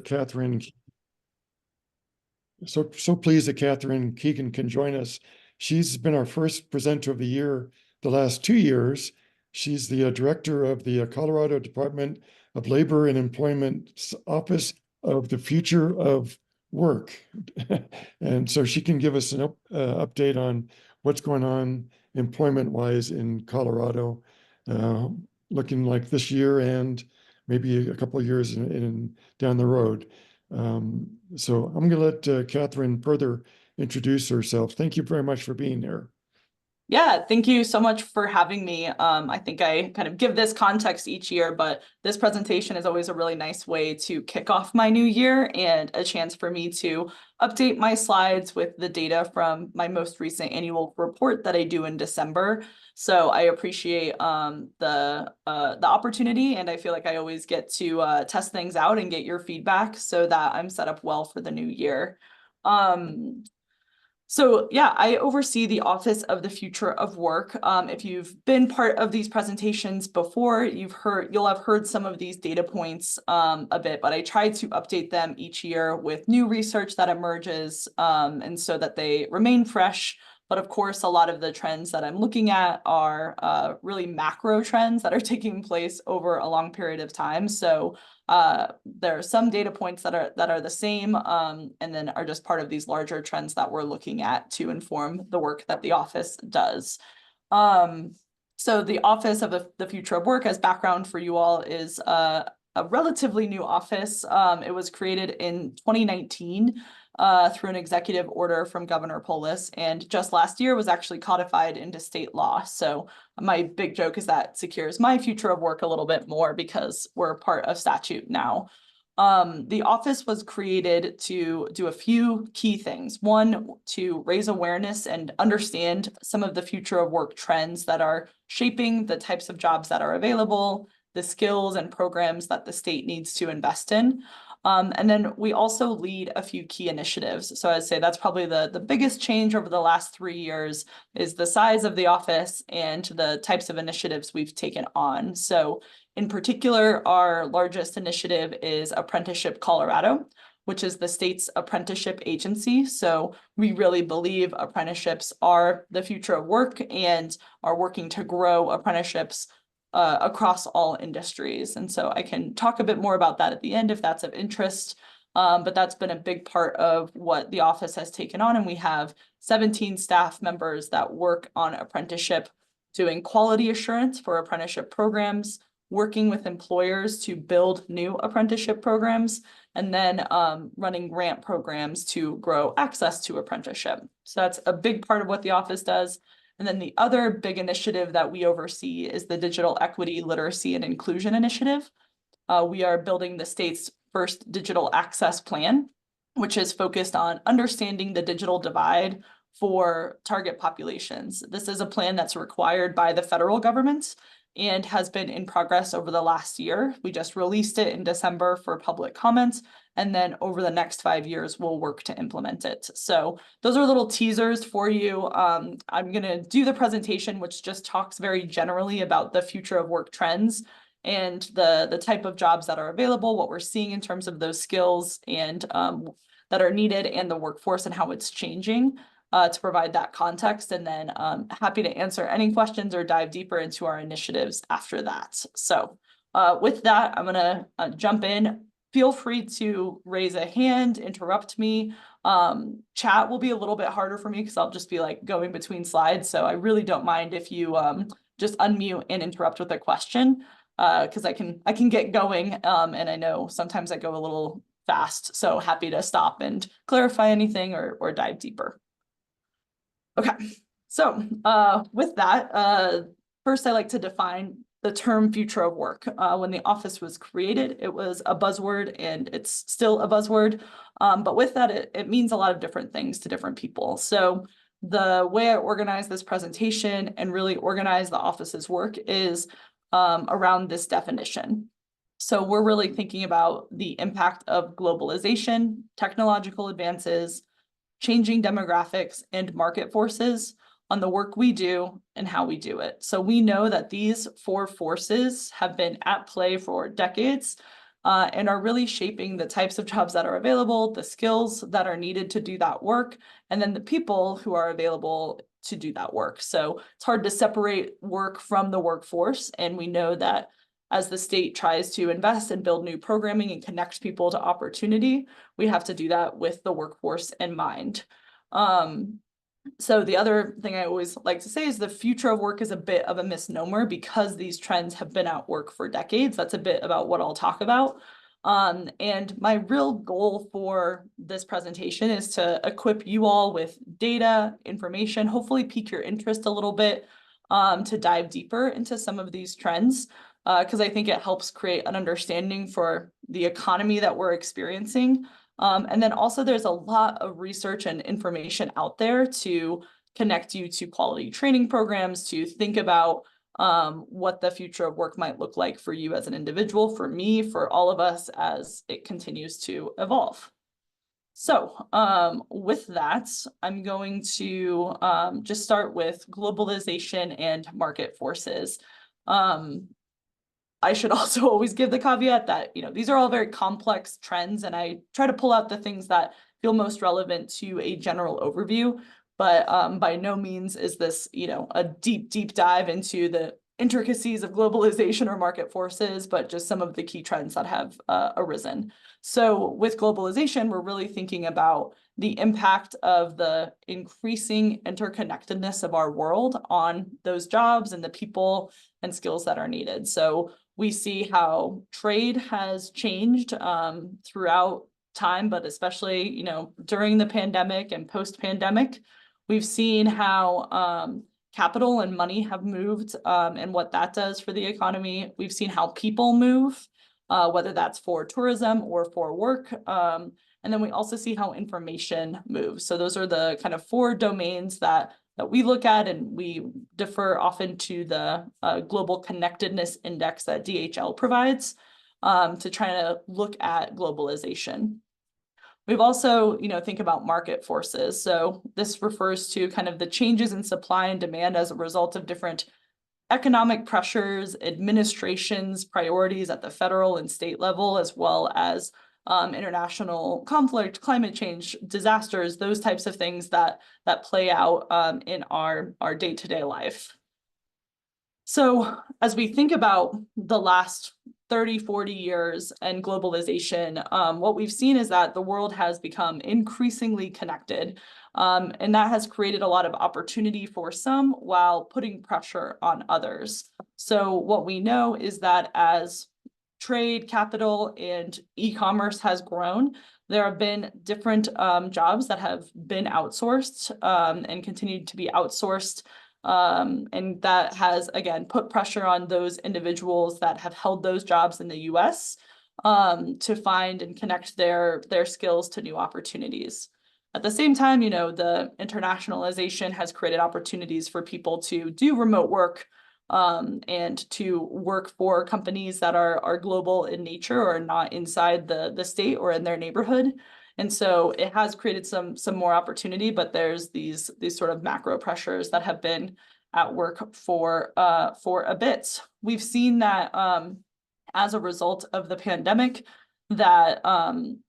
Katherine. So pleased that Katherine Keegan can join us. She's been our first presenter of the year the last 2 years. She's the director of the Colorado Department of Labor and Employment's Office of the Future of Work. And so she can give us an update on what's going on employment-wise in Colorado, looking like this year and maybe a couple of years down the road. So I'm going to let Katherine further introduce herself. Thank you very much for being there. Yeah, thank you so much for having me. I think I kind of give this context each year, but this presentation is always a really nice way to kick off my new year and a chance for me to update my slides with the data from my most recent annual report that I do in December. So I appreciate the opportunity, and I feel like I always get to test things out and get your feedback so that I'm set up well for the new year. So yeah, I oversee the Office of the Future of Work. If you've been part of these presentations before, you'll have heard some of these data points a bit, but I try to update them each year with new research that emerges, and so that they remain fresh. But of course, a lot of the trends that I'm looking at are really macro trends that are taking place over a long period of time. So there are some data points that are the same, and then are just part of these larger trends that we're looking at to inform the work that the office does. So the Office of the Future of Work, as background for you all, is a relatively new office. It was created in 2019 through an executive order from Governor Polis, and just last year was actually codified into state law. So my big joke is that secures my future of work a little bit more because we're part of statute now. The office was created to do a few key things. One, to raise awareness and understand some of the future of work trends that are shaping the types of jobs that are available, the skills and programs that the state needs to invest in. And then we also lead a few key initiatives. So I'd say that's probably the biggest change over the last 3 years is the size of the office and the types of initiatives we've taken on. So in particular, our largest initiative is Apprenticeship Colorado, which is the state's apprenticeship agency. So we really believe apprenticeships are the future of work and are working to grow apprenticeships across all industries. And so I can talk a bit more about that at the end if that's of interest. But that's been a big part of what the office has taken on. And we have 17 staff members that work on apprenticeship, doing quality assurance for apprenticeship programs, working with employers to build new apprenticeship programs, and then running grant programs to grow access to apprenticeship. So that's a big part of what the office does. And then the other big initiative that we oversee is the Digital Equity, Literacy, and Inclusion Initiative. We are building the state's first digital access plan, which is focused on understanding the digital divide for target populations. This is a plan that's required by the federal government and has been in progress over the last year. We just released it in December for public comments, and then over the next 5 years, we'll work to implement it. So those are little teasers for you. I'm gonna do the presentation, which just talks very generally about the future of work trends and the type of jobs that are available, what we're seeing in terms of those skills and that are needed, and the workforce and how it's changing. To provide that context, and then happy to answer any questions or dive deeper into our initiatives after that. So with that, I'm gonna jump in. Feel free to raise a hand, interrupt me. Chat will be a little bit harder for me because I'll just be like going between slides. So I really don't mind if you just unmute and interrupt with a question because I can get going. And I know sometimes I go a little fast, so happy to stop and clarify anything or dive deeper. Okay, so with that, first I like to define the term future of work. When the office was created, it was a buzzword and it's still a buzzword. But with that, it means a lot of different things to different people. So the way I organize this presentation and really organize the office's work is around this definition. So we're really thinking about the impact of globalization, technological advances, changing demographics, and market forces on the work we do and how we do it. So we know that these 4 forces have been at play for decades, and are really shaping the types of jobs that are available, the skills that are needed to do that work, and then the people who are available to do that work. So it's hard to separate work from the workforce. And we know that as the state tries to invest and build new programming and connect people to opportunity, we have to do that with the workforce in mind. So the other thing I always like to say is the future of work is a bit of a misnomer because these trends have been at work for decades. That's a bit about what I'll talk about. And my real goal for this presentation is to equip you all with data, information, hopefully pique your interest a little bit, to dive deeper into some of these trends, because I think it helps create an understanding for the economy that we're experiencing. And then also there's a lot of research and information out there to connect you to quality training programs, to think about what the future of work might look like for you as an individual, for me, for all of us as it continues to evolve. So with that, I'm going to just start with globalization and market forces. I should also always give the caveat that, these are all very complex trends, and I try to pull out the things that feel most relevant to a general overview. But by no means is this, a deep dive into the intricacies of globalization or market forces, but just some of the key trends that have arisen. So with globalization, we're really thinking about the impact of the increasing interconnectedness of our world on those jobs and the people and skills that are needed. So we see how trade has changed throughout time, but especially, during the pandemic and post-pandemic. We've seen how capital and money have moved and what that does for the economy. We've seen how people move, whether that's for tourism or for work. And then we also see how information moves. So those are the kind of 4 domains that we look at, and we defer often to the Global Connectedness Index that DHL provides to try to look at globalization. We've also, think about market forces. So this refers to kind of the changes in supply and demand as a result of different economic pressures, administrations, priorities at the federal and state level, as well as international conflict, climate change, disasters, those types of things that play out in our day-to-day life. So as we think about the last 30, 40 years and globalization, what we've seen is that the world has become increasingly connected, and that has created a lot of opportunity for some while putting pressure on others. So what we know is that as trade, capital, and e-commerce has grown, there have been different jobs that have been outsourced and continued to be outsourced. And that has, again, put pressure on those individuals that have held those jobs in the US to find and connect their skills to new opportunities. At the same time, the internationalization has created opportunities for people to do remote work and to work for companies that are global in nature or not inside the state or in their neighborhood. And so it has created some more opportunity, but there's these sort of macro pressures that have been at work for a bit. We've seen that as a result of the pandemic, that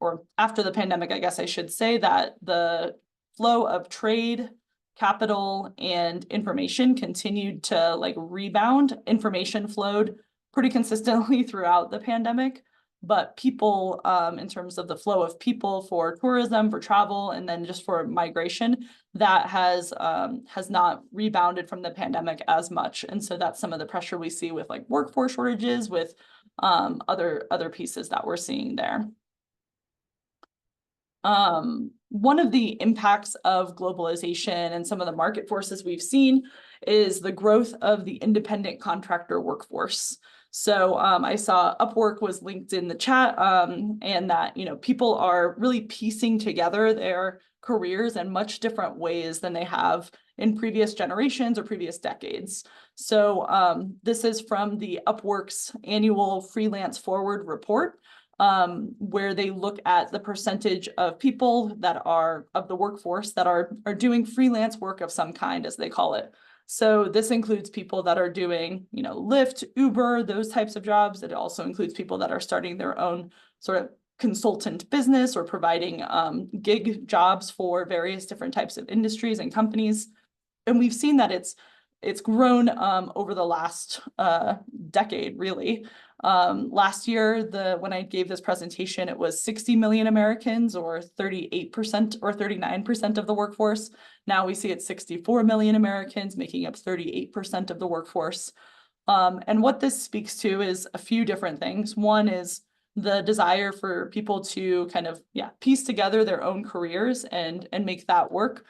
or after the pandemic, I guess I should say, that the flow of trade, capital, and information continued to rebound. Information flowed pretty consistently throughout the pandemic, but people, in terms of the flow of people for tourism, for travel, and then just for migration, that has not rebounded from the pandemic as much. And so that's some of the pressure we see with workforce shortages, with other pieces that we're seeing there. One of the impacts of globalization and some of the market forces we've seen is the growth of the independent contractor workforce. So I saw Upwork was linked in the chat, and that people are really piecing together their careers in much different ways than they have in previous generations or previous decades. So this is from the Upwork's annual Freelance Forward report, where they look at the percentage of people that are of the workforce that are doing freelance work of some kind, as they call it. So this includes people that are doing, Lyft, Uber, those types of jobs. It also includes people that are starting their own sort of consultant business or providing gig jobs for various different types of industries and companies. And we've seen that it's grown over the last decade, really. Last year, when I gave this presentation, it was 60 million Americans, or 38% or 39% of the workforce. Now we see it's 64 million Americans, making up 38% of the workforce. And what this speaks to is a few different things. One is the desire for people to kind of, piece together their own careers and make that work.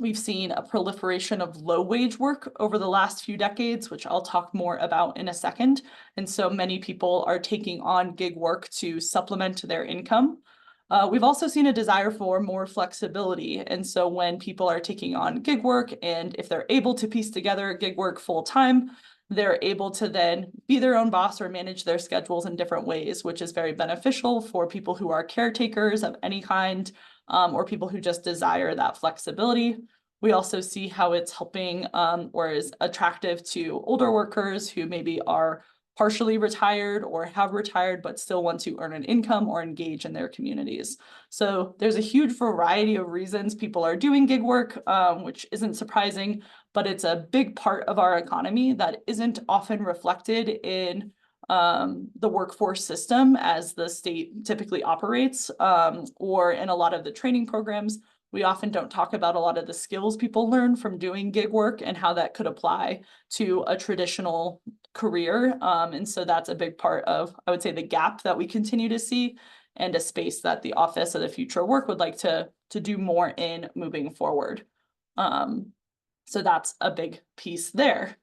We've seen a proliferation of low-wage work over the last few decades, which I'll talk more about in a second. And so many people are taking on gig work to supplement their income. We've also seen a desire for more flexibility. And so when people are taking on gig work, and if they're able to piece together gig work full-time, they're able to then be their own boss or manage their schedules in different ways, which is very beneficial for people who are caretakers of any kind, or people who just desire that flexibility. We also see how it's helping or is attractive to older workers who maybe are partially retired or have retired but still want to earn an income or engage in their communities. So there's a huge variety of reasons people are doing gig work, which isn't surprising, but it's a big part of our economy that isn't often reflected in the workforce system as the state typically operates, or in a lot of the training programs. We often don't talk about a lot of the skills people learn from doing gig work and how that could apply to a traditional career. And so that's a big part of, I would say, the gap that we continue to see, and a space that the Office of the Future of Work would like to do more in moving forward. So that's a big piece there.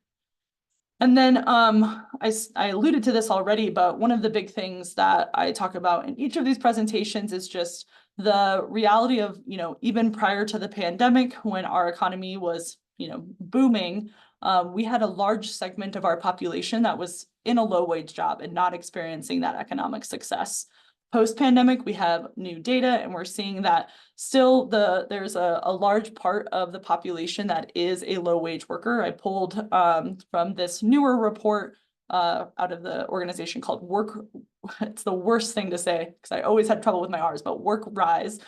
And then I alluded to this already, but one of the big things that I talk about in each of these presentations is just the reality of, even prior to the pandemic, when our economy was, booming, we had a large segment of our population that was in a low-wage job and not experiencing that economic success. Post-pandemic, we have new data, and we're seeing that still there's a large part of the population that is a low-wage worker. I pulled from this newer report out of the organization called it's the worst thing to say because I always had trouble with my R's, but WorkRise,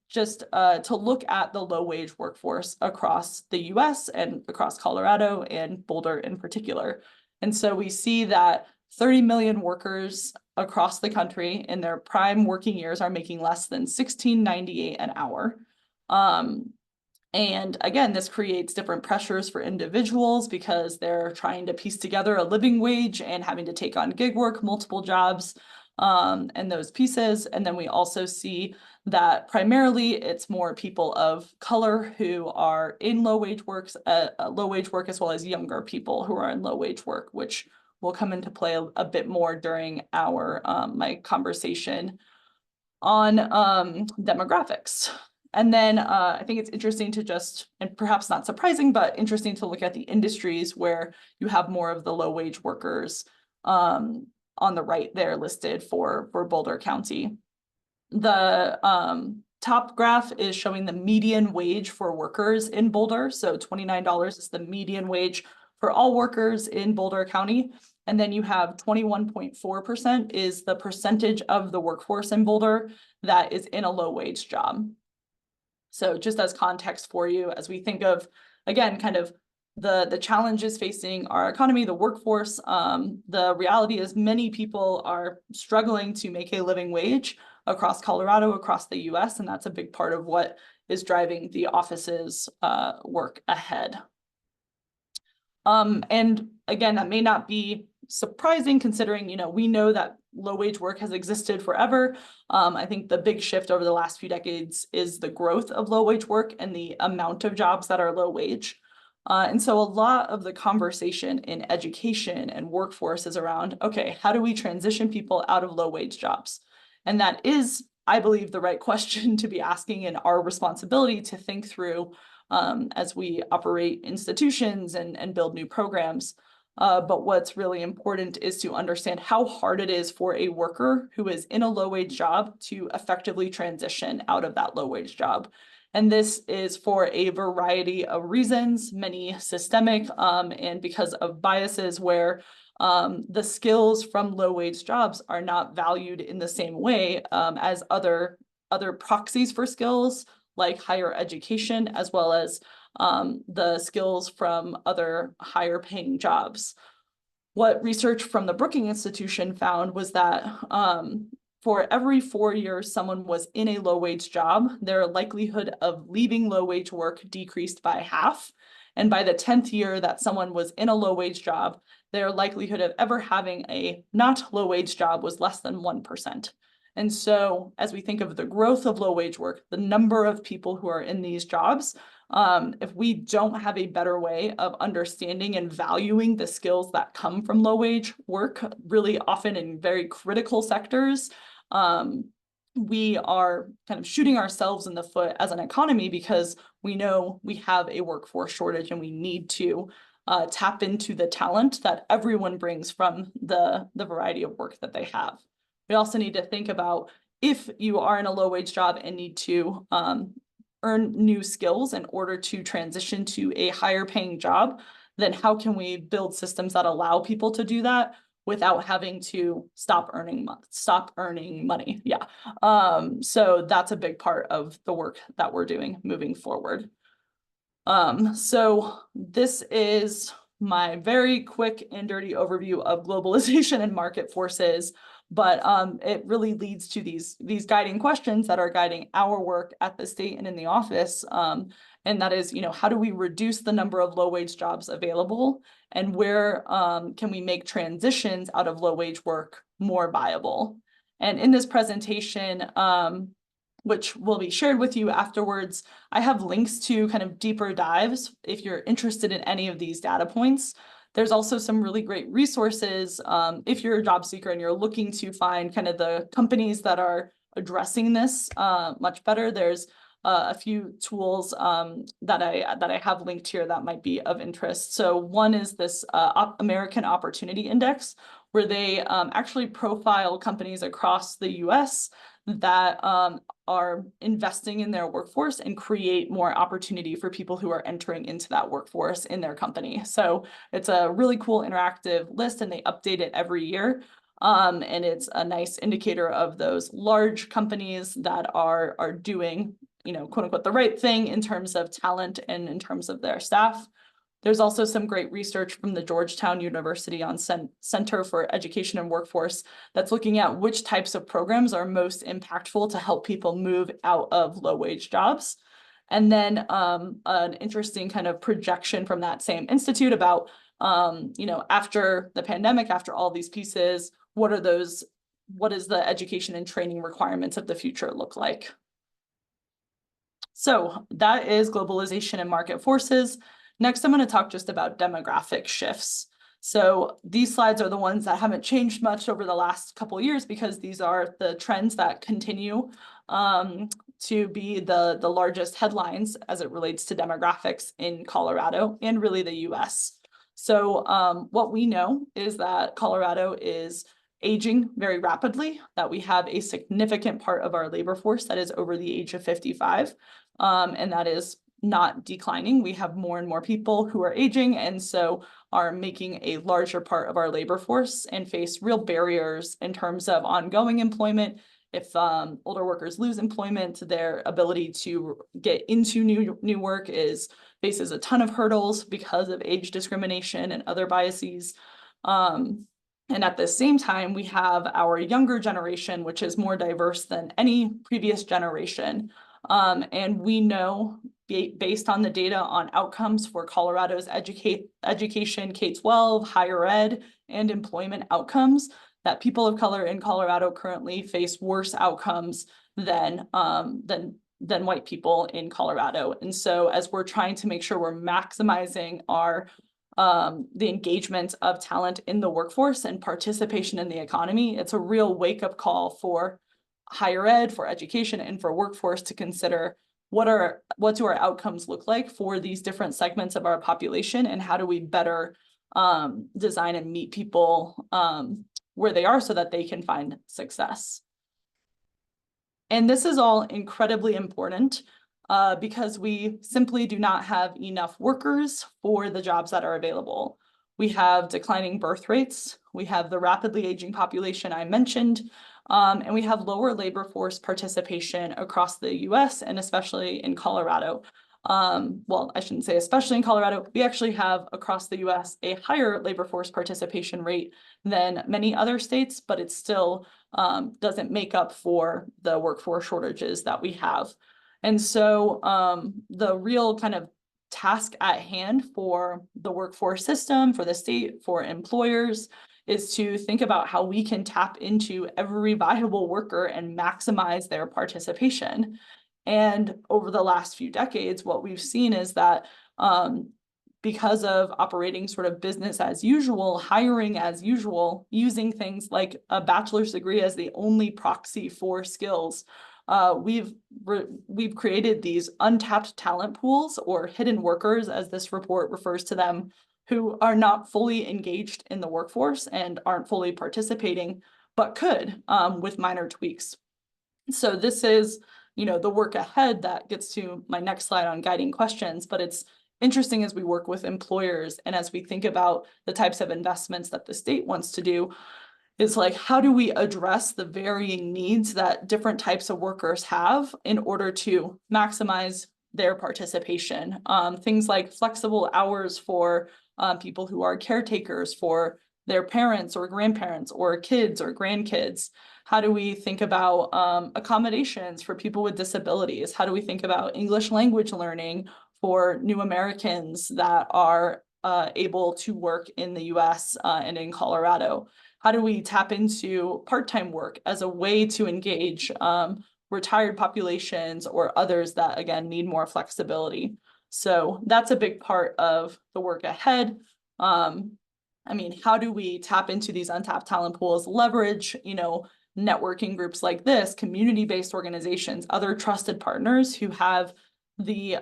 just to look at the low-wage workforce across the US and across Colorado and Boulder in particular. And so we see that 30 million workers across the country in their prime working years are making less than $16.98 an hour. And again, this creates different pressures for individuals because they're trying to piece together a living wage and having to take on gig work, multiple jobs, and those pieces. And then we also see that primarily it's more people of color who are in low-wage work, as well as younger people who are in low-wage work, which will come into play a bit more during our my conversation on demographics. And then I think it's interesting to just, and perhaps not surprising, but interesting to look at the industries where you have more of the low-wage workers on the right there listed for Boulder County. The top graph is showing the median wage for workers in Boulder. So $29 is the median wage for all workers in Boulder County. And then you have 21.4% is the percentage of the workforce in Boulder that is in a low-wage job. So just as context for you, as we think of, again, kind of the challenges facing our economy, the workforce, the reality is many people are struggling to make a living wage across Colorado, across the US, and that's a big part of what is driving the office's work ahead. And again, that may not be surprising considering, we know that low-wage work has existed forever. I think the big shift over the last few decades is the growth of low-wage work and the amount of jobs that are low-wage. And so a lot of the conversation in education and workforce is around, okay, how do we transition people out of low-wage jobs? And that is, I believe, the right question to be asking and our responsibility to think through as we operate institutions and build new programs. But what's really important is to understand how hard it is for a worker who is in a low-wage job to effectively transition out of that low-wage job. And this is for a variety of reasons, many systemic, and because of biases where the skills from low-wage jobs are not valued in the same way as other proxies for skills, like higher education, as well as the skills from other higher paying jobs. What research from the Brookings Institution found was that for every 4 years someone was in a low-wage job, their likelihood of leaving low-wage work decreased by half. And by the 10th year that someone was in a low-wage job, their likelihood of ever having a not low-wage job was less than 1%. And so as we think of the growth of low-wage work, the number of people who are in these jobs, if we don't have a better way of understanding and valuing the skills that come from low-wage work, really often in very critical sectors, we are kind of shooting ourselves in the foot as an economy, because we know we have a workforce shortage and we need to tap into the talent that everyone brings from the variety of work that they have. We also need to think about, if you are in a low-wage job and need to earn new skills in order to transition to a higher paying job, then how can we build systems that allow people to do that without having to stop earning money? Yeah. So that's a big part of the work that we're doing moving forward. So this is my very quick and dirty overview of globalization and market forces. But it really leads to these guiding questions that are guiding our work at the state and in the office. And that is, how do we reduce the number of low-wage jobs available, and where can we make transitions out of low-wage work more viable? And in this presentation, which will be shared with you afterwards, I have links to kind of deeper dives if you're interested in any of these data points. There's also some really great resources if you're a job seeker and you're looking to find kind of the companies that are addressing this much better. There's a few tools that I have linked here that might be of interest. So one is this American Opportunity Index, where they actually profile companies across the US that are investing in their workforce and create more opportunity for people who are entering into that workforce in their company. So it's a really cool interactive list, and they update it every year. And it's a nice indicator of those large companies that are doing, quote unquote, the right thing in terms of talent and in terms of their staff. There's also some great research from the Georgetown University on Center for Education and Workforce that's looking at which types of programs are most impactful to help people move out of low-wage jobs. And then an interesting kind of projection from that same institute about, after the pandemic, after all these pieces, what is the education and training requirements of the future look like? So that is globalization and market forces. Next, I'm going to talk just about demographic shifts. So these slides are the ones that haven't changed much over the last couple of years, because these are the trends that continue to be the largest headlines as it relates to demographics in Colorado and really the US. So what we know is that Colorado is aging very rapidly, that we have a significant part of our labor force that is over the age of 55, and that is not declining. We have more and more people who are aging, and so are making a larger part of our labor force and face real barriers in terms of ongoing employment. If older workers lose employment, their ability to get into new work faces a ton of hurdles because of age discrimination and other biases. And at the same time, we have our younger generation, which is more diverse than any previous generation. And we know, based on the data on outcomes for Colorado's education, K-12, higher ed, and employment outcomes, that people of color in Colorado currently face worse outcomes than white people in Colorado. And so as we're trying to make sure we're maximizing our the engagement of talent in the workforce and participation in the economy, it's a real wake-up call for higher ed, for education, and for workforce to consider what do our outcomes look like for these different segments of our population, and how do we better design and meet people where they are so that they can find success. And this is all incredibly important. because we simply do not have enough workers for the jobs that are available. We have declining birth rates, we have the rapidly aging population I mentioned, and we have lower labor force participation across the US and especially in Colorado. Well, I shouldn't say especially in Colorado, we actually have across the US a higher labor force participation rate than many other states, but it still doesn't make up for the workforce shortages that we have. And so the real kind of task at hand for the workforce system, for the state, for employers, is to think about how we can tap into every viable worker and maximize their participation. And over the last few decades, what we've seen is that because of operating sort of business as usual, hiring as usual, using things like a bachelor's degree as the only proxy for skills, we've created these untapped talent pools, or hidden workers, as this report refers to them, who are not fully engaged in the workforce and aren't fully participating, but could with minor tweaks. So this is, the work ahead that gets to my next slide on guiding questions, but it's interesting as we work with employers and as we think about the types of investments that the state wants to do, is like, how do we address the varying needs that different types of workers have in order to maximize their participation? Things like flexible hours for people who are caretakers for their parents or grandparents or kids or grandkids. How do we think about accommodations for people with disabilities? How do we think about English language learning for new Americans that are able to work in the US and in Colorado? How do we tap into part-time work as a way to engage retired populations or others that, again, need more flexibility? So that's a big part of the work ahead. How do we tap into these untapped talent pools, leverage, networking groups like this, community-based organizations, other trusted partners who have the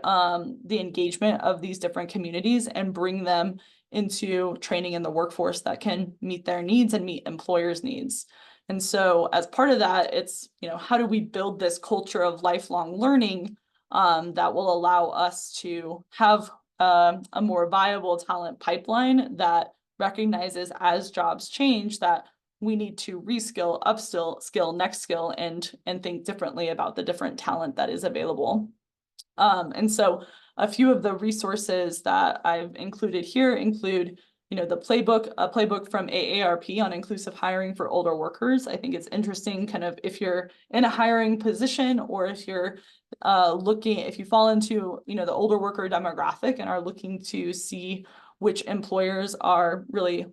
engagement of these different communities, and bring them into training in the workforce that can meet their needs and meet employers' needs. And so as part of that, it's, how do we build this culture of lifelong learning that will allow us to have a more viable talent pipeline that recognizes, as jobs change, that we need to reskill, upskill, next skill, and think differently about the different talent that is available. And so a few of the resources that I've included here include, a playbook from AARP on inclusive hiring for older workers. I think it's interesting, kind of, if you're in a hiring position, or if you're if you fall into, the older worker demographic and are looking to see which employers are really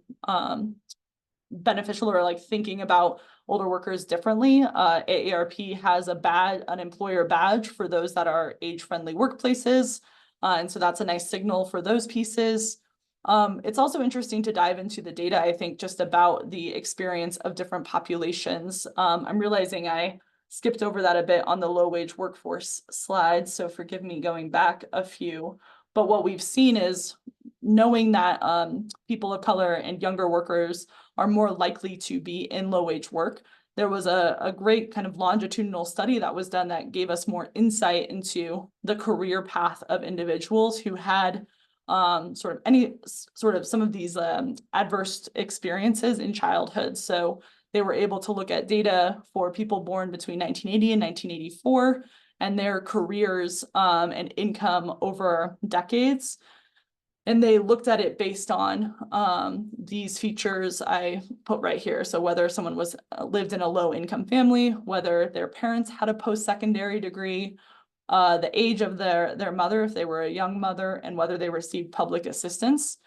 beneficial, or like thinking about older workers differently. AARP has an employer badge for those that are age-friendly workplaces. And so that's a nice signal for those pieces. It's also interesting to dive into the data, I think, just about the experience of different populations. I'm realizing I skipped over that a bit on the low-wage workforce slide, so forgive me going back a few. But what we've seen is, knowing that people of color and younger workers are more likely to be in low-wage work, there was a great kind of longitudinal study that was done that gave us more insight into the career path of individuals who had some of these adverse experiences in childhood. So they were able to look at data for people born between 1980 and 1984 and their careers and income over decades. And they looked at it based on these features I put right here. So whether someone lived in a low income family, whether their parents had a post-secondary degree, the age of their mother, if they were a young mother, and whether they received public assistance.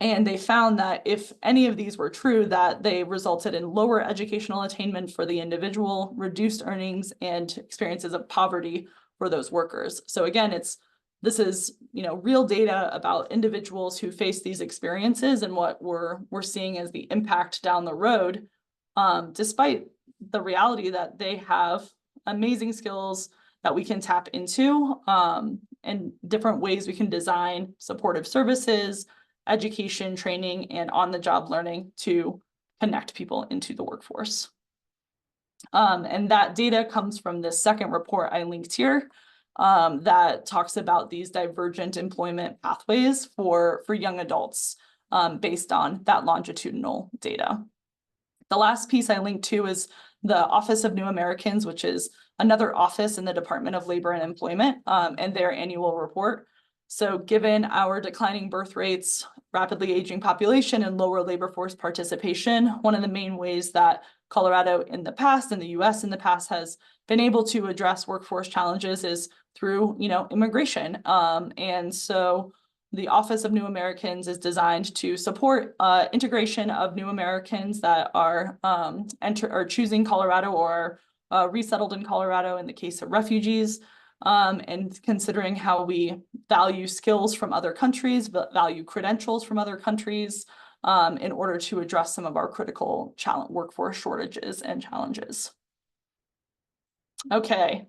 And they found that if any of these were true, that they resulted in lower educational attainment for the individual, reduced earnings, and experiences of poverty for those workers. So again, this is real data about individuals who face these experiences, and what we're seeing as the impact down the road, despite the reality that they have amazing skills that we can tap into, and different ways we can design supportive services, education, training, and on-the-job learning to connect people into the workforce. And that data comes from this second report I linked here. that talks about these divergent employment pathways for young adults based on that longitudinal data. The last piece I linked to is the Office of New Americans, which is another office in the Department of Labor and Employment, and their annual report. So given our declining birth rates, rapidly aging population, and lower labor force participation, one of the main ways that Colorado in the past and the US in the past has been able to address workforce challenges is through, immigration. And so the Office of New Americans is designed to support integration of new Americans that are choosing Colorado or resettled in Colorado in the case of refugees, and considering how we value skills from other countries, value credentials from other countries, in order to address some of our critical workforce shortages and challenges. Okay.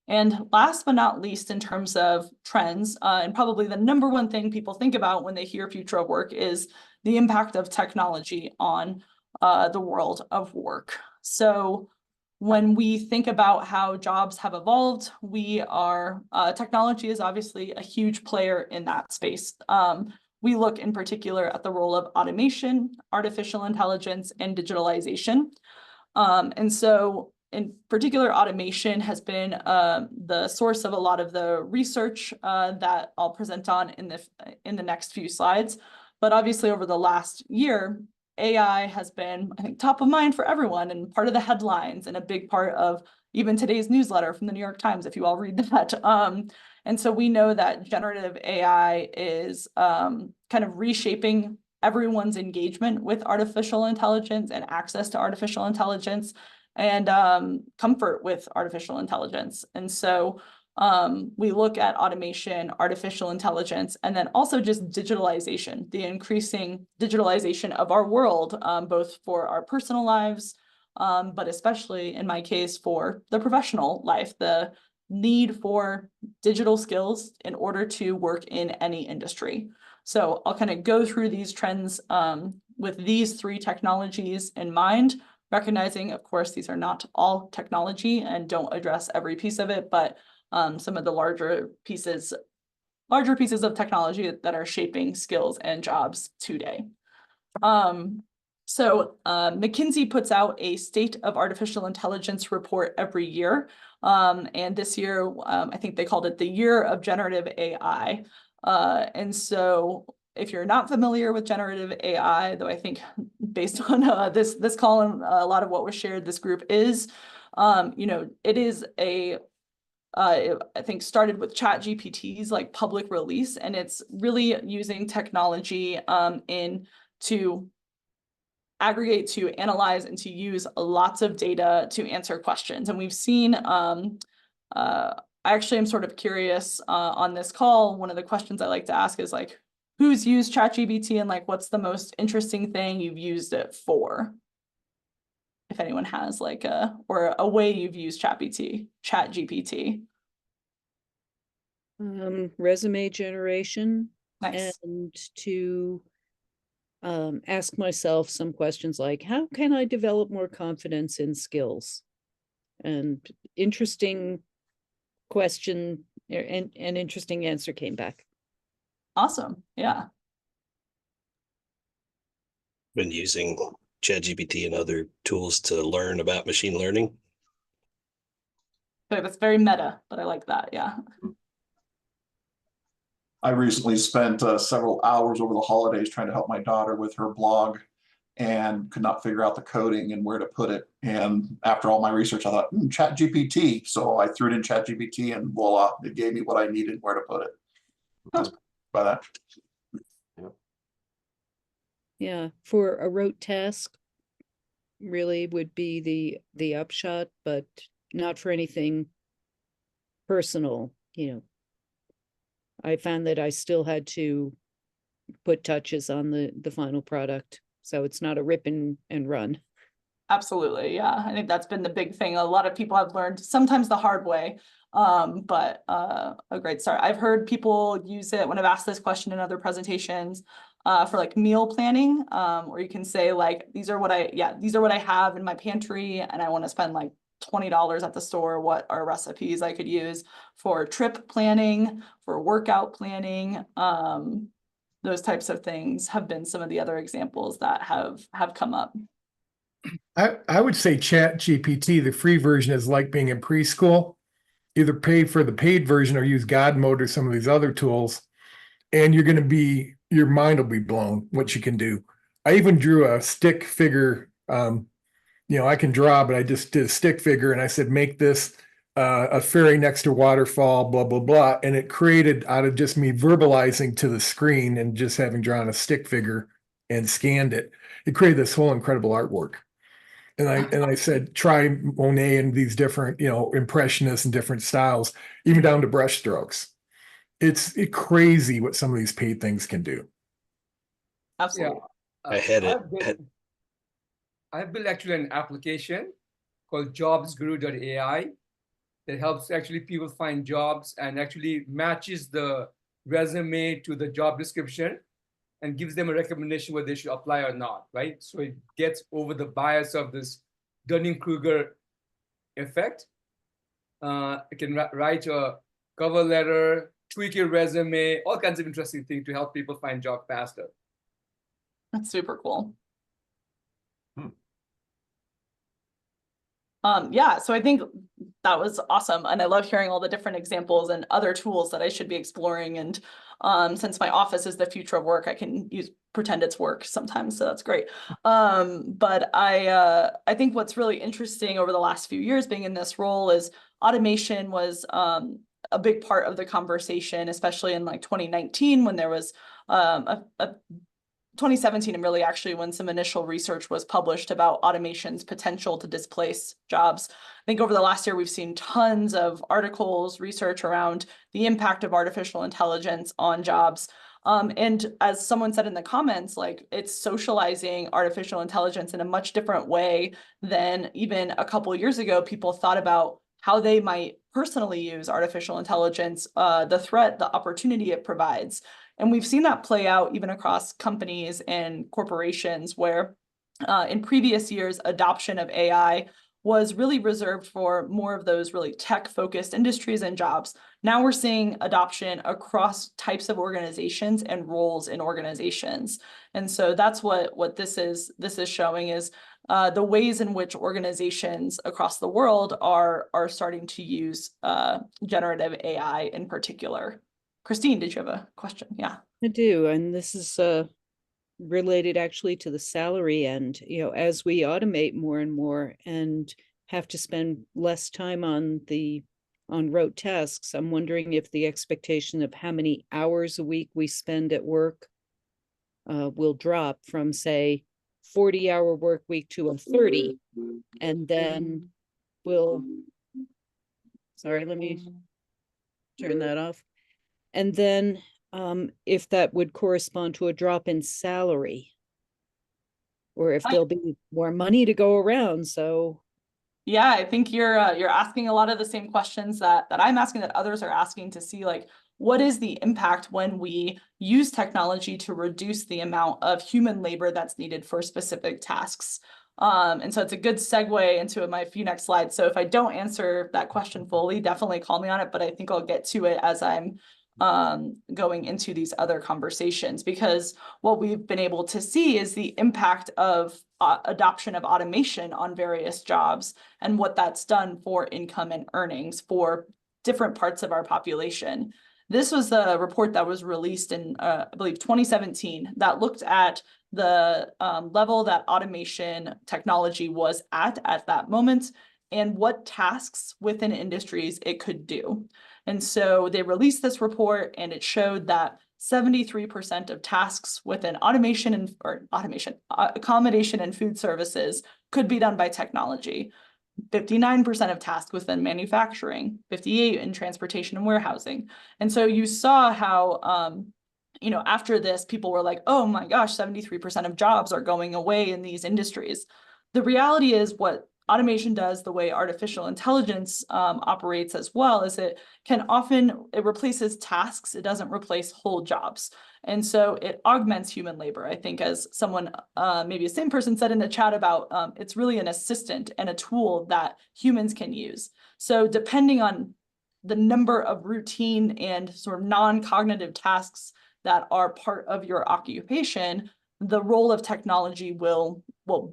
And last but not least, in terms of trends, and probably the number one thing people think about when they hear future of work is the impact of technology on the world of work. So when we think about how jobs have evolved, technology is obviously a huge player in that space. We look in particular at the role of automation, artificial intelligence, and digitalization. And so in particular, automation has been the source of a lot of the research that I'll present on in the next few slides. But obviously over the last year, AI has been, I think, top of mind for everyone and part of the headlines and a big part of even today's newsletter from the New York Times, if you all read that. And so we know that generative AI is kind of reshaping everyone's engagement with artificial intelligence and access to artificial intelligence and comfort with artificial intelligence. And so we look at automation, artificial intelligence, and then also just digitalization, the increasing digitalization of our world, both for our personal lives, but especially in my case for the professional life, the need for digital skills in order to work in any industry. So I'll kind of go through these trends with these three technologies in mind, recognizing, of course, these are not all technology and don't address every piece of it, but some of the larger pieces of technology that are shaping skills and jobs today. So McKinsey puts out a State of Artificial Intelligence report every year. And this year, I think they called it the Year of Generative AI. And so if you're not familiar with generative AI, though I think based on this call and a lot of what was shared, this group is, it is I think started with ChatGPT's like public release, and it's really using technology to aggregate, to analyze, and to use lots of data to answer questions. And we've seen, I actually am sort of curious on this call, one of the questions I like to ask is like, who's used ChatGPT and like, what's the most interesting thing you've used it for? If anyone has like a way you've used ChatGPT. Resume generation. Nice. And to ask myself some questions like, how can I develop more confidence in skills? And interesting question and an interesting answer came back. Awesome. Yeah. Been using ChatGPT and other tools to learn about machine learning. So that's very meta, but I like that. Yeah. I recently spent several hours over the holidays trying to help my daughter with her blog and could not figure out the coding and where to put it. And after all my research, I thought, ChatGPT. So I threw it in ChatGPT and voila, it gave me what I needed, where to put it. Huh. By that. Yeah, for a rote task, really would be the upshot, but not for anything personal. I found that I still had to put touches on the final product, so it's not a rip and run. Absolutely, yeah. I think that's been the big thing. A lot of people have learned sometimes the hard way, but a great start. I've heard people use it when I've asked this question in other presentations for like meal planning, where you can say like, these are what I have in my pantry, and I want to spend like $20 at the store, what are recipes I could use for trip planning, for workout planning. Those types of things have been some of the other examples that have come up. I would say Chat GPT, the free version, is like being in preschool. Either pay for the paid version or use God mode or some of these other tools, and your mind will be blown what you can do. I even drew a stick figure. I can draw, but I just did a stick figure, and I said, make this a ferry next to a waterfall, blah, blah, blah. And it created out of just me verbalizing to the screen and just having drawn a stick figure and scanned it. It created this whole incredible artwork. And I said, try Monet and these different, impressionists and different styles, even down to brush strokes. It's crazy what some of these paid things can do. Absolutely. I've built actually an application called jobsguru.ai that helps actually people find jobs and actually matches the resume to the job description and gives them a recommendation whether they should apply or not, right? So it gets over the bias of this Dunning-Kruger effect. It can write a cover letter, tweak your resume, all kinds of interesting things to help people find jobs faster. That's super cool. Yeah, so I think that was awesome. And I love hearing all the different examples and other tools that I should be exploring. And since my office is the future of work, I can pretend it's work sometimes. So that's great. But I think what's really interesting over the last few years being in this role is automation was a big part of the conversation, especially in like 2019 when there was 2017 and really actually when some initial research was published about automation's potential to displace jobs. I think over the last year, we've seen tons of articles, research around the impact of artificial intelligence on jobs. And as someone said in the comments, like it's socializing artificial intelligence in a much different way than even a couple of years ago, people thought about how they might personally use artificial intelligence, the threat, the opportunity it provides. And we've seen that play out even across companies and corporations where in previous years, adoption of AI was really reserved for more of those really tech-focused industries and jobs. Now we're seeing adoption across types of organizations and roles in organizations. And so that's what this is showing is the ways in which organizations across the world are starting to use generative AI in particular. Christine, did you have a question? Yeah. I do. And this is related actually to the salary end. As we automate more and more and have to spend less time on rote tasks, I'm wondering if the expectation of how many hours a week we spend at work will drop from, say, 40-hour work week to a 30. And then sorry, let me turn that off. And then if that would correspond to a drop in salary, or if there'll be more money to go around. So yeah, I think you're asking a lot of the same questions that I'm asking, that others are asking, to see like what is the impact when we use technology to reduce the amount of human labor that's needed for specific tasks. And so it's a good segue into my few next slides. So if I don't answer that question fully, definitely call me on it, but I think I'll get to it as I'm going into these other conversations, because what we've been able to see is the impact of adoption of automation on various jobs and what that's done for income and earnings for different parts of our population. This was the report that was released in, I believe, 2017 that looked at the level that automation technology was at that moment and what tasks within industries it could do. And so they released this report and it showed that 73% of tasks within accommodation and food services could be done by technology. 59% of tasks within manufacturing, 58% in transportation and warehousing. And so you saw how, after this, people were like, oh my gosh, 73% of jobs are going away in these industries. The reality is what automation does, the way artificial intelligence operates as well, is it replaces tasks. It doesn't replace whole jobs. And so it augments human labor. I think, as someone, maybe the same person said in the chat about, it's really an assistant and a tool that humans can use. So depending on the number of routine and sort of non-cognitive tasks that are part of your occupation, the role of technology will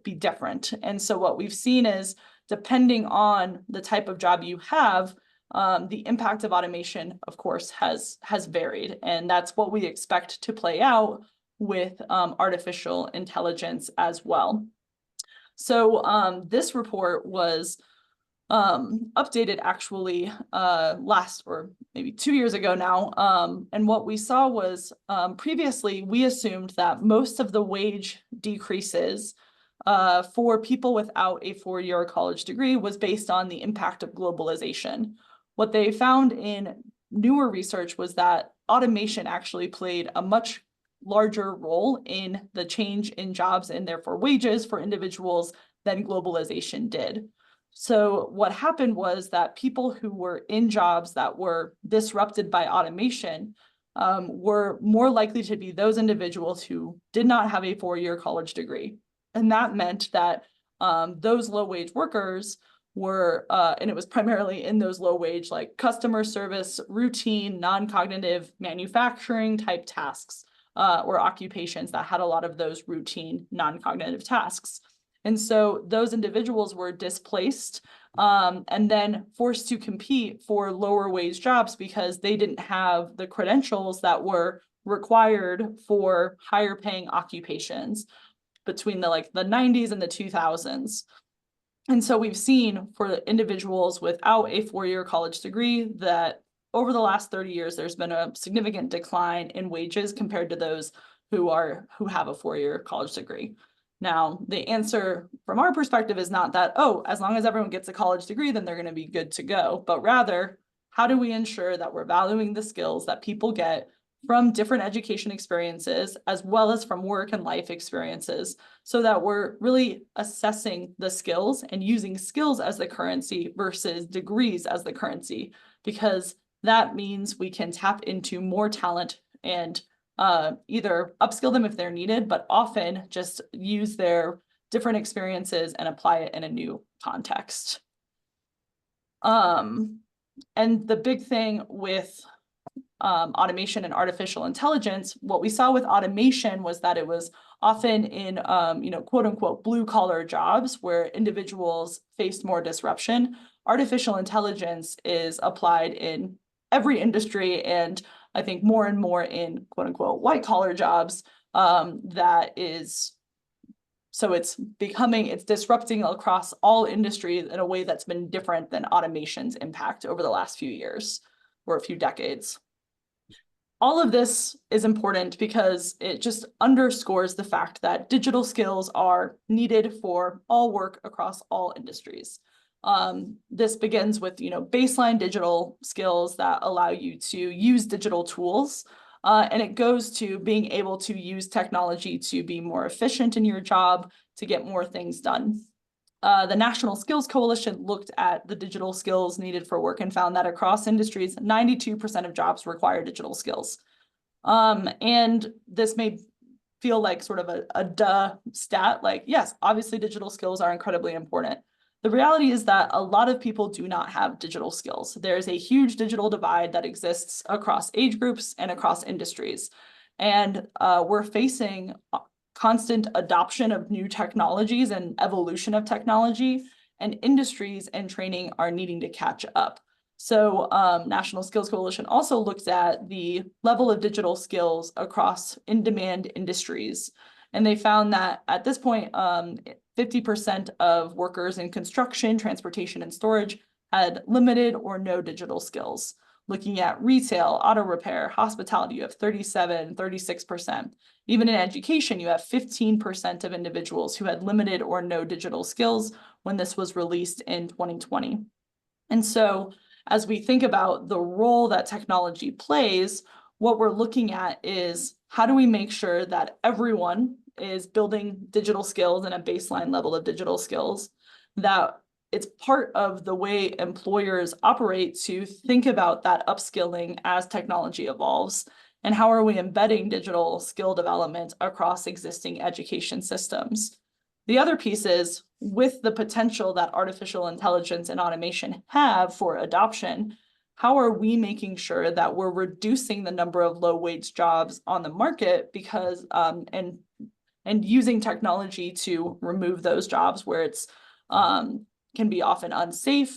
be different. And so what we've seen is, depending on the type of job you have, the impact of automation, of course, has varied. And that's what we expect to play out with artificial intelligence as well. So this report was updated actually last, or maybe 2 years ago now. And what we saw was, previously we assumed that most of the wage decreases for people without a 4-year college degree was based on the impact of globalization. What they found in newer research was that automation actually played a much larger role in the change in jobs and therefore wages for individuals than globalization did. So what happened was that people who were in jobs that were disrupted by automation were more likely to be those individuals who did not have a 4-year college degree. And that meant that those low-wage workers were, and it was primarily in those low-wage, like customer service, routine, non-cognitive manufacturing type tasks, or occupations that had a lot of those routine, non-cognitive tasks. And so those individuals were displaced and then forced to compete for lower wage jobs because they didn't have the credentials that were required for higher paying occupations between the 90s and the 2000s. And so we've seen for individuals without a 4-year college degree that over the last 30 years, there's been a significant decline in wages compared to those who have a 4-year college degree. Now, the answer from our perspective is not that, oh, as long as everyone gets a college degree, then they're going to be good to go, but rather, how do we ensure that we're valuing the skills that people get from different education experiences, as well as from work and life experiences, so that we're really assessing the skills and using skills as the currency versus degrees as the currency, because that means we can tap into more talent and either upskill them if they're needed, but often just use their different experiences and apply it in a new context. And the big thing with automation and artificial intelligence, what we saw with automation was that it was often in, quote unquote, blue collar jobs where individuals faced more disruption. Artificial intelligence is applied in every industry, and I think more and more in quote unquote white collar jobs. It's disrupting across all industries in a way that's been different than automation's impact over the last few years or a few decades. All of this is important because it just underscores the fact that digital skills are needed for all work across all industries. This begins with, baseline digital skills that allow you to use digital tools, and it goes to being able to use technology to be more efficient in your job, to get more things done. The National Skills Coalition looked at the digital skills needed for work and found that across industries, 92% of jobs require digital skills. And this may feel like sort of a duh stat, like, yes, obviously digital skills are incredibly important. The reality is that a lot of people do not have digital skills. There's a huge digital divide that exists across age groups and across industries. And we're facing constant adoption of new technologies and evolution of technology, and industries and training are needing to catch up. So National Skills Coalition also looked at the level of digital skills across in-demand industries. And they found that at this point, 50% of workers in construction, transportation, and storage had limited or no digital skills. Looking at retail, auto repair, hospitality, you have 37, 36%. Even in education, you have 15% of individuals who had limited or no digital skills when this was released in 2020. And so as we think about the role that technology plays, what we're looking at is how do we make sure that everyone is building digital skills and a baseline level of digital skills, that it's part of the way employers operate to think about that upskilling as technology evolves. And how are we embedding digital skill development across existing education systems? The other piece is, with the potential that artificial intelligence and automation have for adoption, how are we making sure that we're reducing the number of low-wage jobs on the market because and using technology to remove those jobs where it's can be often unsafe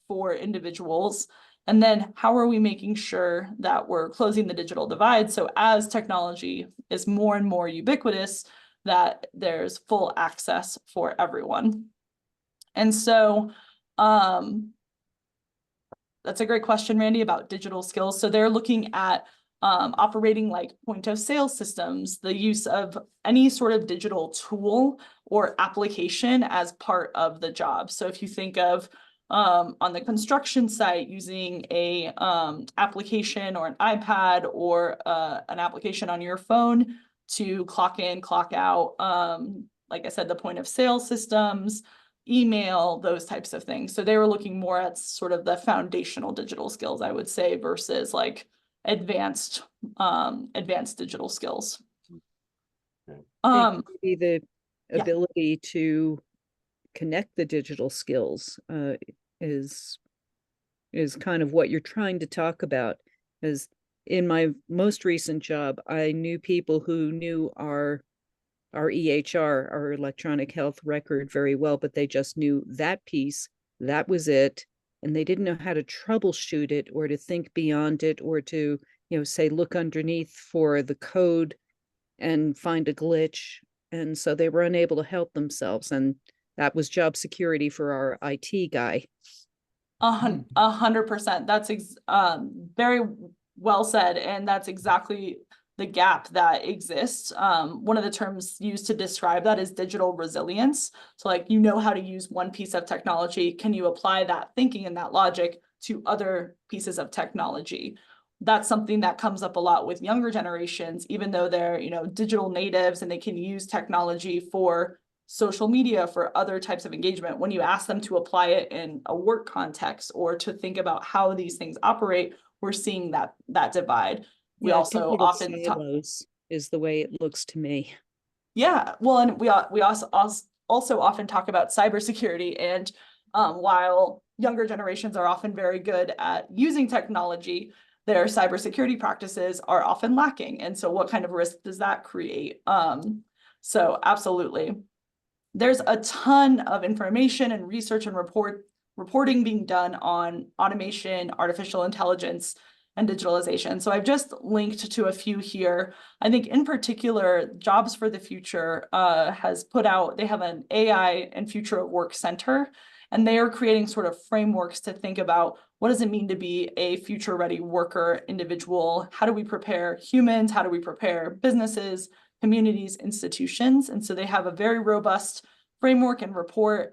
for individuals? And then how are we making sure that we're closing the digital divide? So as technology is more and more ubiquitous, that there's full access for everyone. And so that's a great question, Randy, about digital skills. So they're looking at operating like point of sale systems, the use of any sort of digital tool or application as part of the job. So if you think of on the construction site, using a application or an iPad or an application on your phone to clock in, clock out, like I said, the point of sale systems, email, those types of things. So they were looking more at sort of the foundational digital skills, I would say, versus like advanced digital skills. Maybe the ability to connect the digital skills is kind of what you're trying to talk about. As in my most recent job, I knew people who knew our EHR, our electronic health record, very well, but they just knew that piece, that was it. And they didn't know how to troubleshoot it or to think beyond it or to, say, look underneath for the code and find a glitch. And so they were unable to help themselves. And that was job security for our IT guy. 100%. That's very well said. And that's exactly the gap that exists. One of the terms used to describe that is digital resilience. So like, how to use one piece of technology. Can you apply that thinking and that logic to other pieces of technology? That's something that comes up a lot with younger generations, even though they're, digital natives and they can use technology for social media, for other types of engagement. When you ask them to apply it in a work context or to think about how these things operate, we're seeing that divide. We also often silos is the way it looks to me. Yeah, well, and we also often talk about cybersecurity, and while younger generations are often very good at using technology, their cybersecurity practices are often lacking. And so what kind of risk does that create? So absolutely. There's a ton of information and research and reporting being done on automation, artificial intelligence, and digitalization. So I've just linked to a few here. I think in particular, Jobs for the Future has put out, they have an AI and Future of Work Center, and they are creating sort of frameworks to think about what does it mean to be a future-ready worker individual? How do we prepare humans? How do we prepare businesses, communities, institutions? And so they have a very robust framework and report.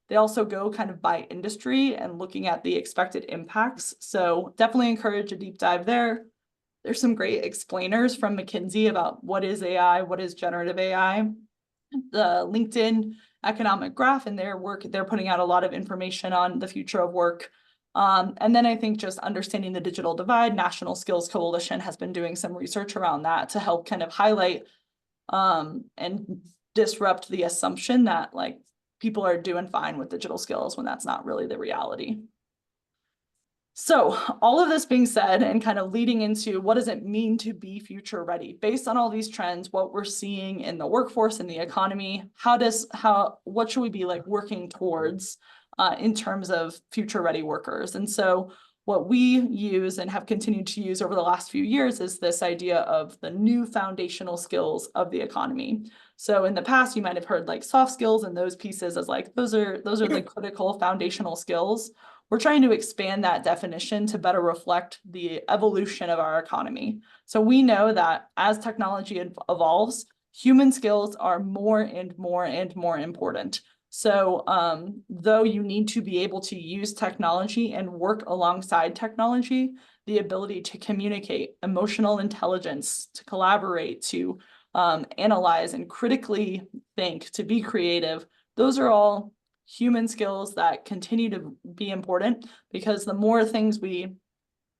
They also go kind of by industry and looking at the expected impacts. So definitely encourage a deep dive there. There's some great explainers from McKinsey about what is AI, what is generative AI. The LinkedIn economic graph and their work, they're putting out a lot of information on the future of work. And then I think just understanding the digital divide, National Skills Coalition has been doing some research around that to help kind of highlight and disrupt the assumption that like people are doing fine with digital skills when that's not really the reality. So all of this being said and kind of leading into what does it mean to be future ready? Based on all these trends, what we're seeing in the workforce and the economy, what should we be like working towards in terms of future ready workers? And so what we use and have continued to use over the last few years is this idea of the new foundational skills of the economy. So in the past, you might have heard like soft skills and those pieces as like, those are the critical foundational skills. We're trying to expand that definition to better reflect the evolution of our economy. So we know that as technology evolves, human skills are more and more and more important. So though you need to be able to use technology and work alongside technology, the ability to communicate, emotional intelligence, to collaborate, to analyze and critically think, to be creative, those are all human skills that continue to be important, because the more things we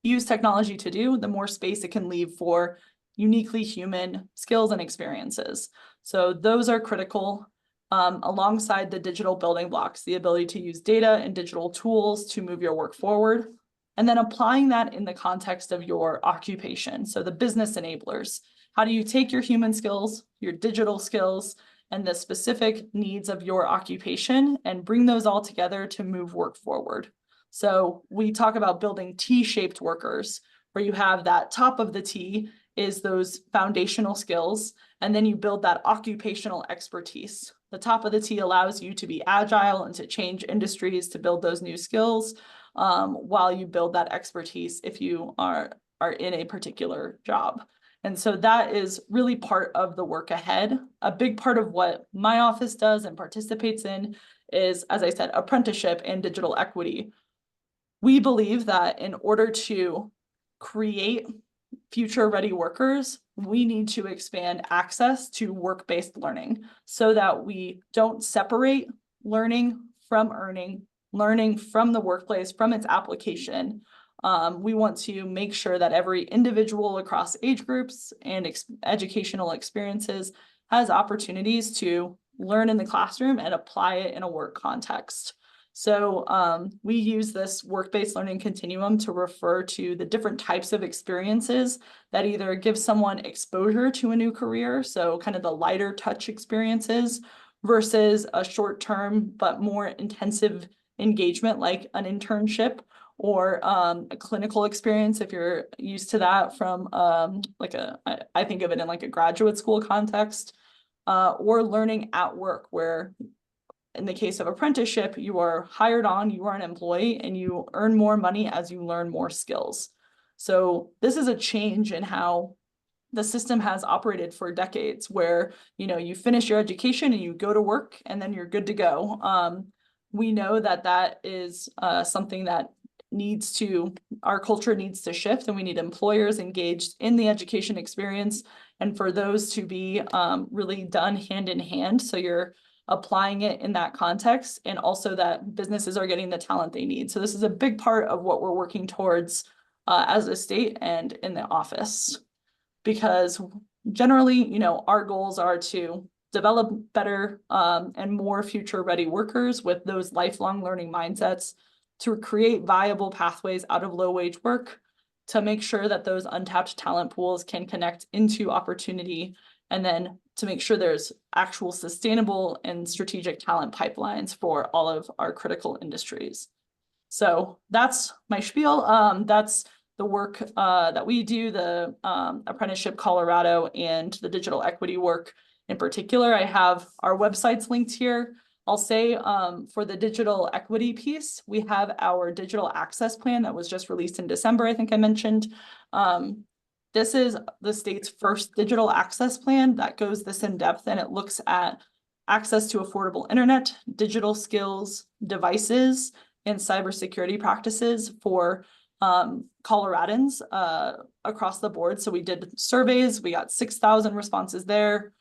use technology to do, the more space it can leave for uniquely human skills and experiences. So those are critical, alongside the digital building blocks, the ability to use data and digital tools to move your work forward, and then applying that in the context of your occupation. So the business enablers. How do you take your human skills, your digital skills, and the specific needs of your occupation and bring those all together to move work forward? So we talk about building T-shaped workers, where you have that top of the T is those foundational skills, and then you build that occupational expertise. The top of the T allows you to be agile and to change industries to build those new skills, while you build that expertise if you are in a particular job. And so that is really part of the work ahead. A big part of what my office does and participates in is, as I said, apprenticeship and digital equity. We believe that in order to create future-ready workers, we need to expand access to work-based learning so that we don't separate learning from earning, learning from the workplace, from its application. We want to make sure that every individual across age groups and educational experiences has opportunities to learn in the classroom and apply it in a work context. So we use this work-based learning continuum to refer to the different types of experiences that either give someone exposure to a new career, so kind of the lighter touch experiences, versus a short-term but more intensive engagement like an internship, or a clinical experience if you're used to that from I think of it in like a graduate school context, or learning at work, where in the case of apprenticeship, you are hired on, you are an employee, and you earn more money as you learn more skills. So this is a change in how the system has operated for decades, where, you know, you finish your education and you go to work and then you're good to go. We know that that is something that our culture needs to shift, and we need employers engaged in the education experience, and for those to be really done hand in hand. So you're applying it in that context, and also that businesses are getting the talent they need. So this is a big part of what we're working towards as a state and in the office, because generally, you know, our goals are to develop better and more future-ready workers with those lifelong learning mindsets, to create viable pathways out of low-wage work, to make sure that those untapped talent pools can connect into opportunity, and then to make sure there's actual sustainable and strategic talent pipelines for all of our critical industries. So that's my spiel. That's the work that we do, the Apprenticeship Colorado and the digital equity work in particular. I have our websites linked here. I'll say for the digital equity piece, we have our digital access plan that was just released in December, I think I mentioned. This is the state's first digital access plan that goes this in depth, and it looks at access to affordable internet, digital skills, devices, and cybersecurity practices for Coloradans across the board. So we did surveys, we got 6,000 responses there.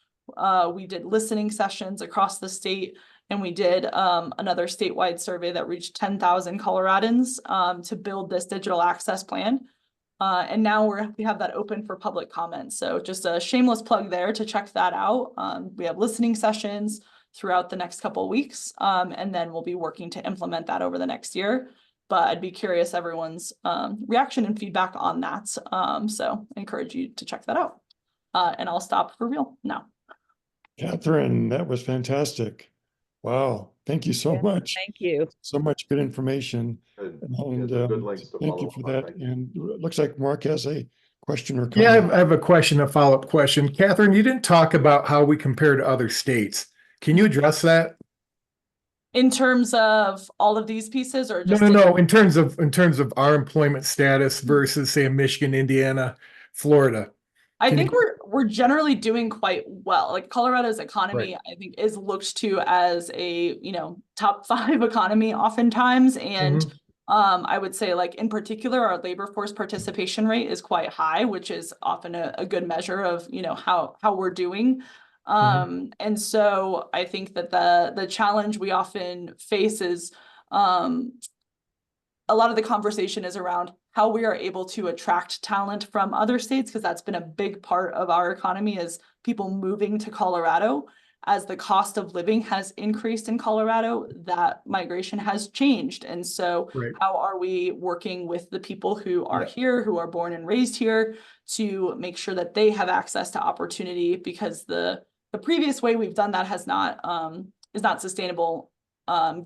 We did listening sessions across the state, and we did another statewide survey that reached 10,000 Coloradans to build this digital access plan. And now we have that open for public comment. So just a shameless plug there to check that out. We have listening sessions throughout the next couple of weeks, and then we'll be working to implement that over the next year. But I'd be curious everyone's reaction and feedback on that. So I encourage you to check that out. And I'll stop for real now. Katherine, that was fantastic. Wow. Thank you so much. Thank you. So much good information. Good. And Yeah, good links to thank you follow for up that. on. And it looks like Mark has a question or comment. Yeah, I have a question, a follow-up question. Katherine, you didn't talk about how we compare to other states. Can you address that? In terms of all of these pieces, or just No. In terms of our employment status versus, say, Michigan, Indiana, Florida. I think we're generally doing quite well. Like Colorado's economy, I think, is looked to as a, you know, top 5 economy oftentimes. And I would say, like, in particular, our labor force participation rate is quite high, which is often a good measure of, you know, how we're doing. And so I think that the challenge we often face is a lot of the conversation is around how we are able to attract talent from other states, because that's been a big part of our economy, is people moving to Colorado. As the cost of living has increased in Colorado, that migration has changed. And so Right. how are we working with the people who are here, who are born and raised here, to make sure that they have access to opportunity? Because the previous way we've done that has not is not sustainable,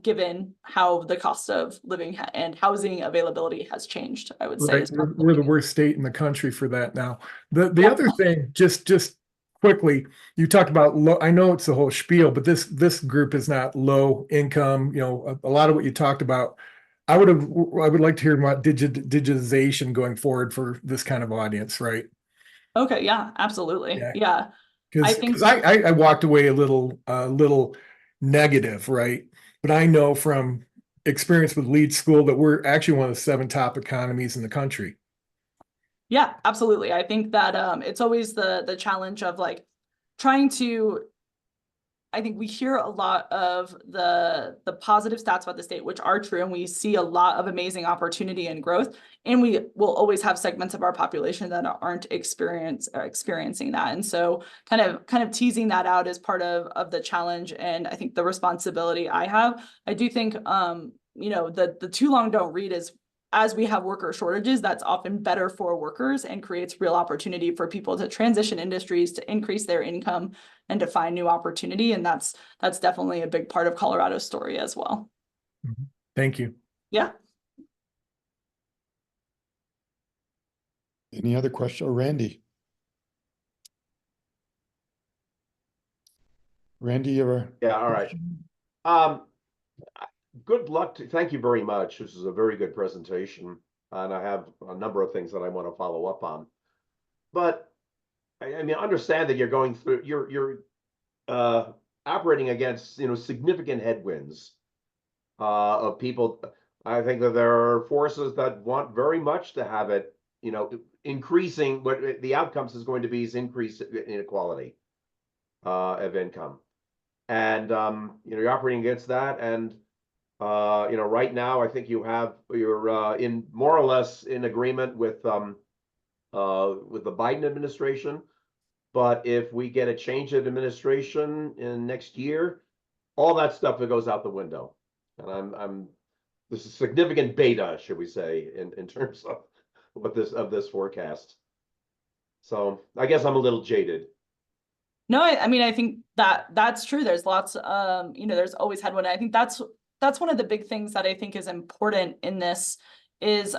given how the cost of living and housing availability has changed, I would say. Right. We're the worst state in the country for that now. The Yeah. other thing, just quickly, you talked about low, I know it's the whole spiel, but this group is not low income, you know, a lot of what you talked about. I would like to hear about digitization going forward for this kind of audience, right? Okay, yeah, absolutely. Yeah. I think Because I walked away a little negative, right? But I know from experience with Lead School that we're actually one of the 7 top economies in the country. yeah, absolutely. I think that it's always the challenge of like trying to, I think we hear a lot of the positive stats about the state, which are true, and we see a lot of amazing opportunity and growth. And we will always have segments of our population that aren't experiencing that. And so kind of teasing that out is part of the challenge, and I think the responsibility I have. I do think you know, the too long don't read is, as we have worker shortages, that's often better for workers and creates real opportunity for people to transition industries, to increase their income, and to find new opportunity. And that's definitely a big part of Colorado's story as well. Thank you. Yeah. Any other question? Or Randy? Randy, you ever? Yeah, all right. Good luck thank you very much. This is a very good presentation, and I have a number of things that I want to follow up on. But I mean, understand that you're going through, you're operating against, you know, significant headwinds of people. I think that there are forces that want very much to have it, you know, increasing. What the outcomes is going to be is increased inequality of income, and you know, you're operating against that. And you know, right now, I think you're in more or less in agreement with the Biden administration. But if we get a change of administration in next year, all that stuff that goes out the window. And this is significant beta, should we say, in terms of what this forecast. So I guess I'm a little jaded. No, I mean, I think that's true. There's lots, you know, there's always headwind. I think that's one of the big things that I think is important in this is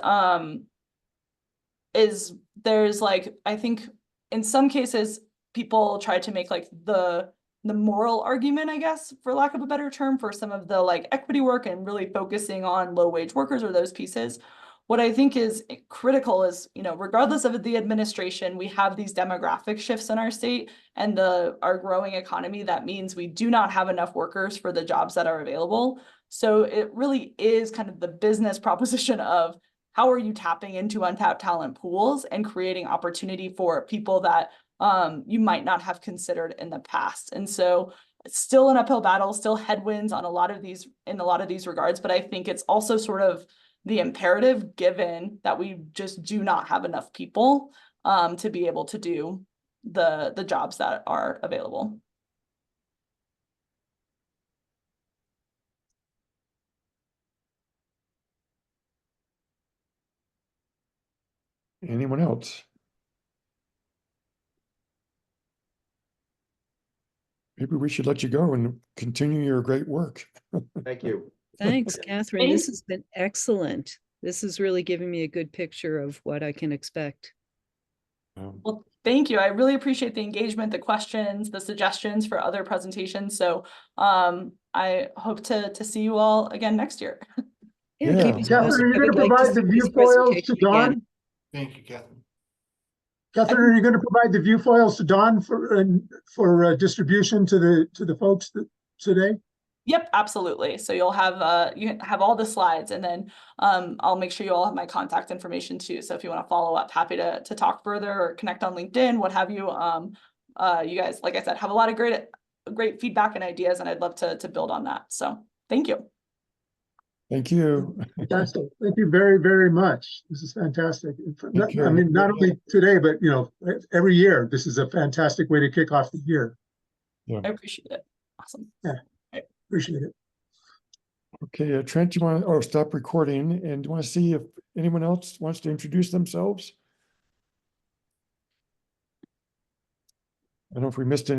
there's like, I think in some cases people try to make like the moral argument, I guess, for lack of a better term, for some of the like equity work and really focusing on low wage workers or those pieces. What I think is critical is, you know, regardless of the administration, we have these demographic shifts in our state and our growing economy. That means we do not have enough workers for the jobs that are available. So it really is kind of the business proposition of how are you tapping into untapped talent pools and creating opportunity for people that you might not have considered in the past. And so it's still an uphill battle, still headwinds on in a lot of these regards, but I think it's also sort of the imperative, given that we just do not have enough people to be able to do the jobs that are available. Anyone else? Maybe we should let you go and continue your great work. Thank you. Thanks, Catherine. This has been excellent. This is really giving me a good picture of what I can expect. Well, thank you. I really appreciate the engagement, the questions, the suggestions for other presentations. So I hope to see you all again next year. Yeah, keep us Catherine, posted. are you I going would to like provide the see this view foils to presentation Dawn? again. Thank you, Catherine. Catherine, are you going to provide the view foils to Dawn for distribution to the folks today? Yep, absolutely. So you'll have you have all the slides, and then I'll make sure you all have my contact information too. So if you want to follow up, happy to talk further or connect on LinkedIn, what have you. You guys, like I said, have a lot of great feedback and ideas, and I'd love to build on that. So thank you. Thank you. Fantastic. Thank you very, very much. This is fantastic. Take care. I mean, not only today, but every year, this is a fantastic way to kick off the year. I appreciate it. Awesome. Appreciate it. Okay, Trent, you want to, stop recording, and do you want to see if anyone else wants to introduce themselves? I don't know if we missed any.